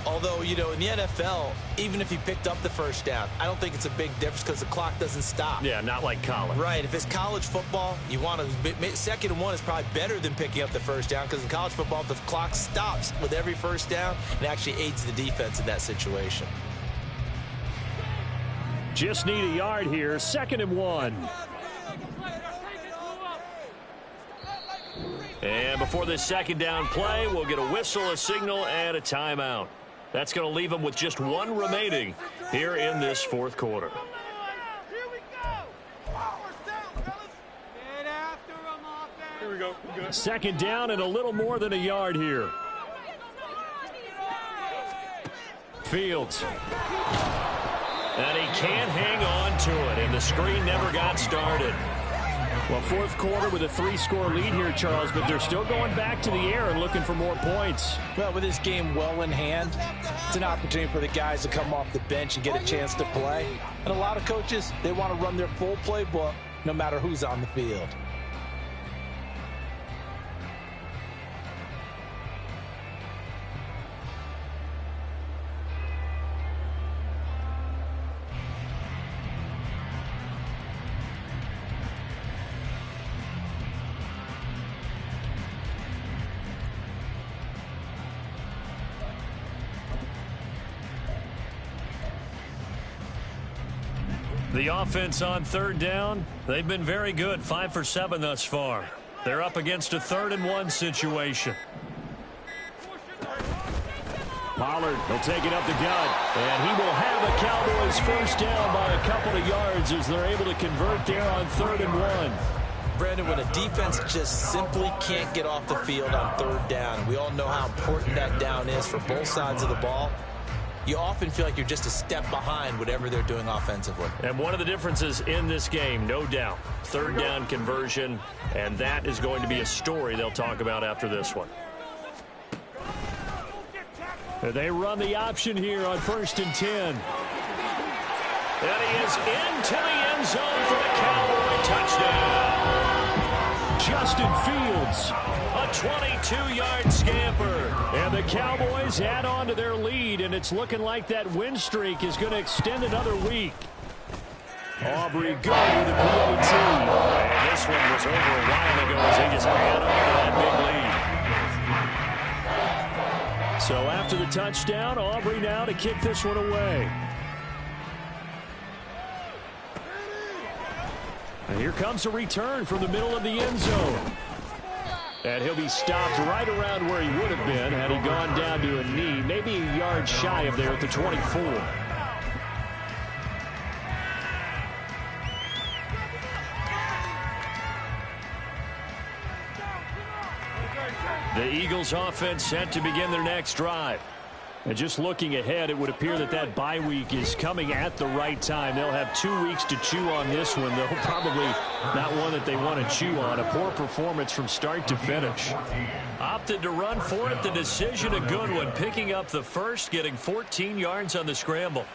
[SPEAKER 2] Although, you know, in the NFL, even if he picked up the 1st down, I don't think it's a big difference because the clock doesn't stop.
[SPEAKER 1] Yeah, not like college.
[SPEAKER 2] Right. If it's college football, you want to 2nd and 1 is probably better than picking up the 1st down because in college football, the clock stops with every 1st down and actually aids the defense in that situation.
[SPEAKER 4] Just need a yard here. 2nd and 1.
[SPEAKER 1] And before this 2nd down play, we'll get a whistle, a signal, and a timeout. That's going to leave them with just 1 remaining here in this 4th quarter.
[SPEAKER 5] Here we go.
[SPEAKER 4] 2nd down and a little more than a yard here. Fields. And he can't hang on to it, and the screen never got started. Well, 4th quarter with a 3-score lead here, Charles, but they're still going back to the air and looking for more points.
[SPEAKER 2] Well, with this game well in hand, it's an opportunity for the guys to come off the bench and get a chance to play. And a lot of coaches, they want to run their full playbook no matter who's on the field.
[SPEAKER 1] The offense on 3rd down, they've been very good, 5 for 7 thus far. They're up against a 3rd and 1 situation.
[SPEAKER 4] Pollard will take it up the gut, and he will have a Cowboys 1st down by a couple of yards as they're able to convert there on 3rd and 1.
[SPEAKER 2] Brandon, when a defense just simply can't get off the field on 3rd down, and we all know how important that down is for both sides of the ball, you often feel like you're just a step behind whatever they're doing offensively.
[SPEAKER 1] And one of the differences in this game, no doubt, 3rd down conversion, and that is going to be a story they'll talk about after this one.
[SPEAKER 4] They run the option here on 1st and 10.
[SPEAKER 1] And he is into the end zone for the Cowboy touchdown.
[SPEAKER 4] Justin Fields.
[SPEAKER 1] A 22-yard scamper.
[SPEAKER 4] And the Cowboys add on to their lead, and it's looking like that win streak is going to extend another week. Aubrey go with the PAT.
[SPEAKER 1] And this one was over a while ago as they just add on to that big lead.
[SPEAKER 4] So after the touchdown, Aubrey now to kick this one away. And here comes a return from the middle of the end zone. And he'll be stopped right around where he would have been had he gone down to a knee, maybe a yard shy of there at the 24.
[SPEAKER 1] The Eagles offense set to begin their next drive.
[SPEAKER 4] And just looking ahead, it would appear that that bye week is coming at the right time. They'll have 2 weeks to chew on this one, though probably not one that they want to chew on. A poor performance from start to finish.
[SPEAKER 1] Opted to run for it. The decision a good one. Picking up the first, getting 14 yards on the scramble.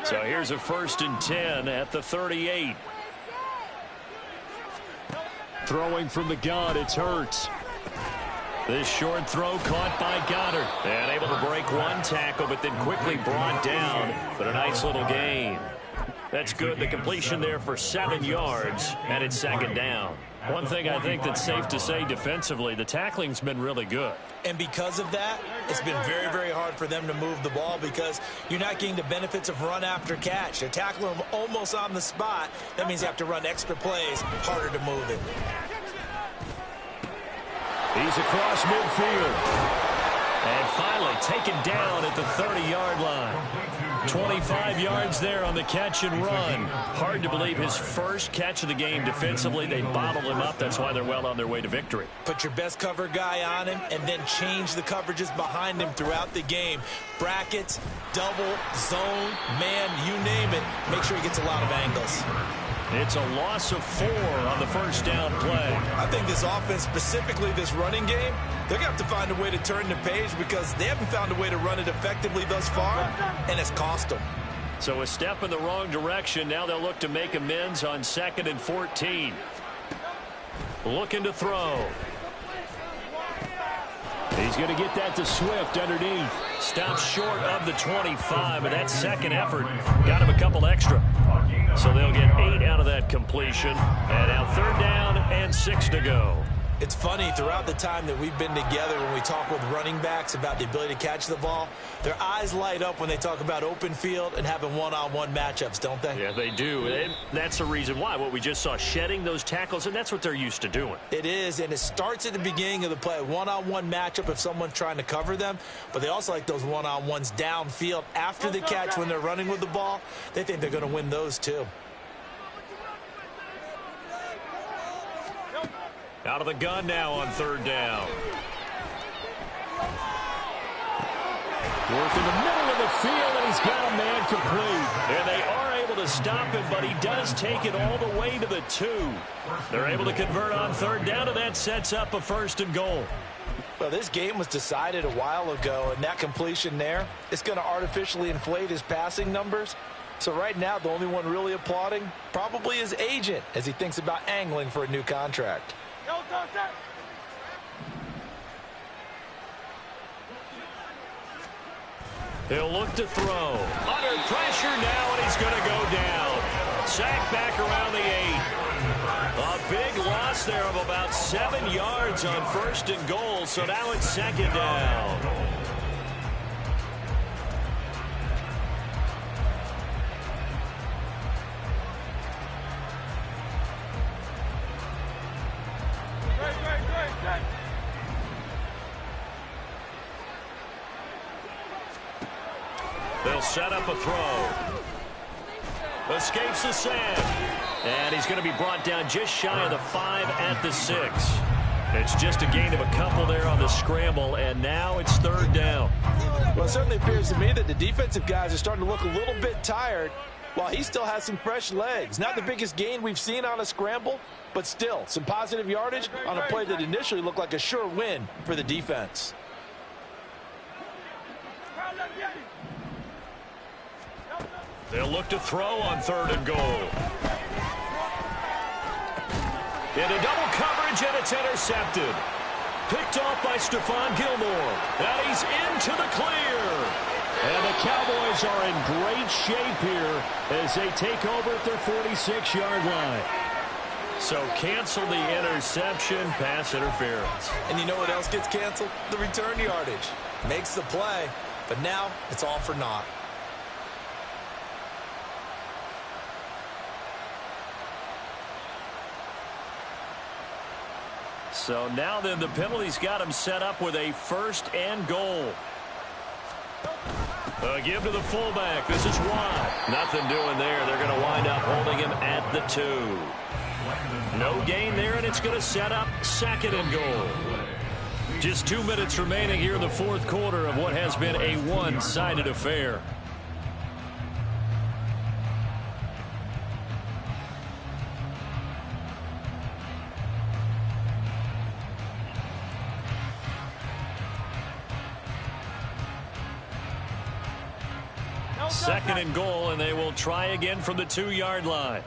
[SPEAKER 1] So here's a 1st and 10 at the 38. Throwing from the gun, it's Hurts. This short throw caught by Goddard. And able to break one tackle, but then quickly brought down. But a nice little gain. That's good. The completion there for 7 yards, and it's second down. One thing I think that's safe to say defensively, the tackling's been really good.
[SPEAKER 2] And because of that, it's been very, very hard for them to move the ball because you're not getting the benefits of run after catch. They're tackling them almost on the spot. That means you have to run extra plays, harder to move it.
[SPEAKER 1] He's across midfield. And finally taken down at the 30-yard line. 25 yards there on the catch and run. Hard to believe his first catch of the game defensively. They bottled him up. That's why they're well on their way to victory.
[SPEAKER 2] Put your best cover guy on him and then change the coverages behind him throughout the game. Brackets, double, zone, man, you name it. Make sure he gets a lot of angles.
[SPEAKER 1] It's a loss of 4 on the first down play.
[SPEAKER 2] I think this offense, specifically this running game, they're going to have to find a way to turn the page because they haven't found a way to run it effectively thus far, and it's cost them.
[SPEAKER 1] So a step in the wrong direction. Now they'll look to make amends on 2nd and 14. Looking to throw. He's going to get that to Swift underneath. Stops short of the 25, but that second effort got him a couple extra. So they'll get 8 out of that completion. And now 3rd down and 6 to go.
[SPEAKER 2] It's funny, throughout the time that we've been together, when we talk with running backs about the ability to catch the ball, their eyes light up when they talk about open field and having one-on-one matchups, don't they?
[SPEAKER 1] Yeah, they do. And that's the reason why. What we just saw, shedding those tackles, and that's what they're used to doing.
[SPEAKER 2] It is, and it starts at the beginning of the play. One-on-one matchup if someone's trying to cover them, but they also like those one-on-ones downfield after the catch when they're running with the ball. They think they're going to win those too.
[SPEAKER 1] Out of the gun now on 3rd down. Work in the middle of the field, and he's got a man complete. And they are able to stop him, but he does take it all the way to the 2. They're able to convert on 3rd down, and that sets up a 1st and goal.
[SPEAKER 2] Well, this game was decided a while ago, and that completion there, it's going to artificially inflate his passing numbers. So right now, the only one really applauding probably his agent as he thinks about angling for a new contract.
[SPEAKER 1] He'll look to throw. Under pressure now, and he's going to go down. Sacked back around the 8. A big loss there of about 7 yards on 1st and goal, so now it's 2nd down. They'll set up a throw. Escapes the sand. And he's going to be brought down just shy of the 5 at the 6. It's just a gain of a couple there on the scramble, and now it's 3rd down.
[SPEAKER 2] Well, it certainly appears to me that the defensive guys are starting to look a little bit tired while he still has some fresh legs. Not the biggest gain we've seen on a scramble, but still some positive yardage on a play that initially looked like a sure win for the defense.
[SPEAKER 1] They'll look to throw on 3rd and goal. Into double coverage, and it's intercepted. Picked off by Stephon Gilmore. And he's into the clear. And the Cowboys are in great shape here as they take over at their 46-yard line. So cancel the interception, pass interference.
[SPEAKER 2] And you know what else gets canceled? The return yardage. Makes the play, but now it's all for naught.
[SPEAKER 1] So now then the penalty's got him set up with a 1st and goal. Give to the fullback. This is wide. Nothing doing there. They're going to wind up holding him at the 2. No gain there, and it's going to set up 2nd and goal. Just 2 minutes remaining here in the 4th quarter of what has been a one-sided affair. Second and goal, and they will try again from the 2-yard line.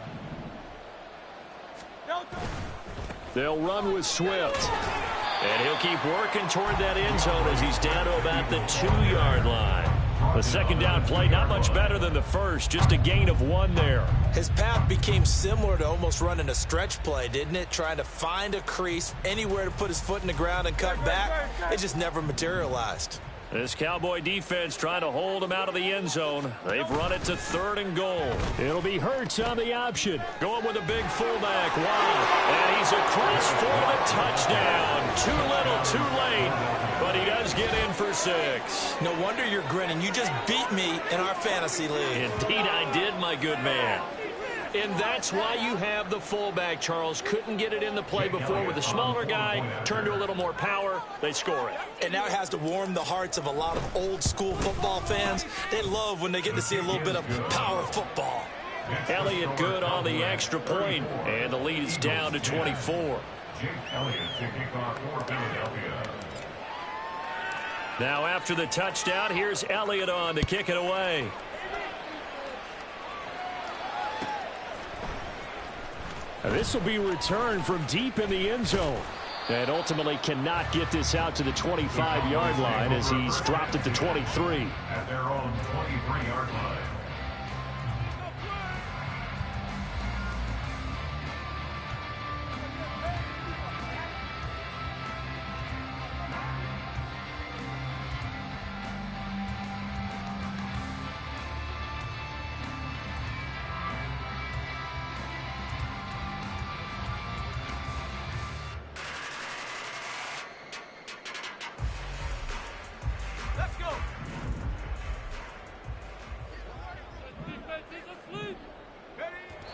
[SPEAKER 1] They'll run with Swift. And he'll keep working toward that end zone as he's down to about the 2-yard line. The second down play, not much better than the first, just a gain of 1 there.
[SPEAKER 2] His path became similar to almost running a stretch play, didn't it? Trying to find a crease, anywhere to put his foot in the ground and cut back. It just never materialized.
[SPEAKER 1] This Cowboy defense trying to hold him out of the end zone. They've run it to 3rd and goal. It'll be Hurts on the option. Going with a big fullback. Wow. And he's across for the touchdown. Too little, too late. But he does get in for 6.
[SPEAKER 2] No wonder you're grinning. You just beat me in our fantasy league.
[SPEAKER 1] Indeed I did, my good man. And that's why you have the fullback, Charles. Couldn't get it in the play before with the smaller guy. Turned to a little more power. They score it.
[SPEAKER 2] And now it has to warm the hearts of a lot of old-school football fans. They love when they get to see a little bit of power football.
[SPEAKER 1] Elliott good on the extra point, and the lead is down to 24.
[SPEAKER 3] Jake Elliott to kick off for Philadelphia.
[SPEAKER 1] Now after the touchdown, here's Elliott on to kick it away. This will be returned from deep in the end zone. And ultimately cannot get this out to the 25-yard line as he's dropped it to 23.
[SPEAKER 3] At their own 23-yard line.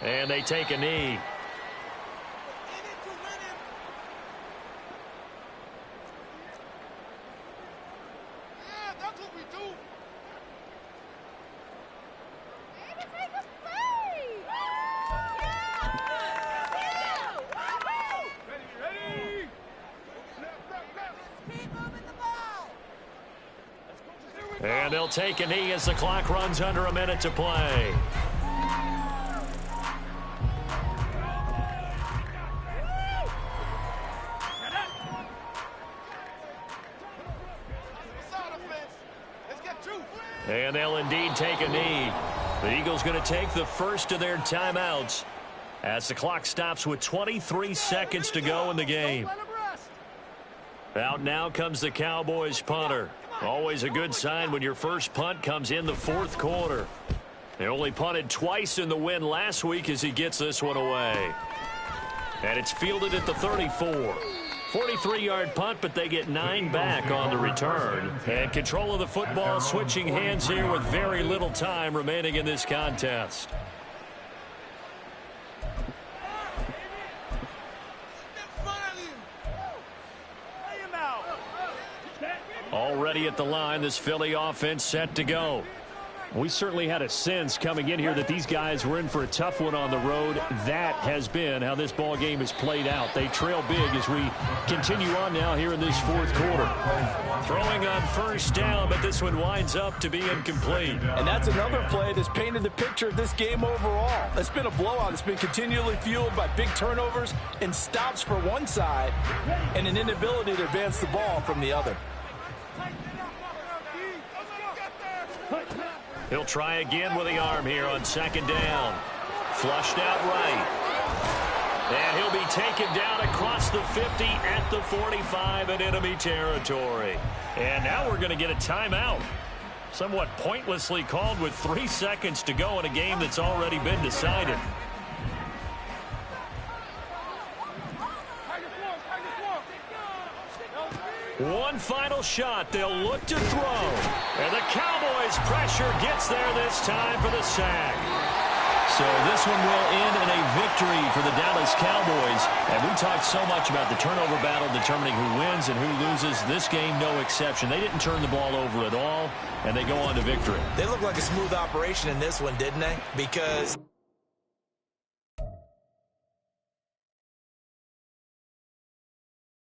[SPEAKER 1] And they take a knee. And they'll take a knee as the clock runs under a minute to play. And they'll indeed take a knee. The Eagles going to take the first of their timeouts as the clock stops with 23 seconds to go in the game. Out now comes the Cowboys punter. Always a good sign when your first punt comes in the 4th quarter. They only punted twice in the win last week as he gets this one away. And it's fielded at the 34. 43-yard punt, but they get 9 back on the return. And control of the football switching hands here with very little time remaining in this contest. Already at the line, this Philly offense set to go. We certainly had a sense coming in here that these guys were in for a tough one on the road. That has been how this ball game has played out. They trail big as we continue on now here in this 4th quarter. Throwing on first down, but this one winds up to be incomplete.
[SPEAKER 2] And that's another play that's painted the picture of this game overall. It's been a blowout. It's been continually fueled by big turnovers and stops for one side and an inability to advance the ball from the other.
[SPEAKER 1] He'll try again with the arm here on 2nd down. Flushed out right. And he'll be taken down across the 50 at the 45 in enemy territory. And now we're going to get a timeout. Somewhat pointlessly called with 3 seconds to go in a game that's already been decided. One final shot. They'll look to throw. And the Cowboys pressure gets there this time for the sack. So this one will end in a victory for the Dallas Cowboys. And we talked so much about the turnover battle determining who wins and who loses. This game, no exception. They didn't turn the ball over at all, and they go on to victory.
[SPEAKER 2] They look like a smooth operation in this one, didn't they? Because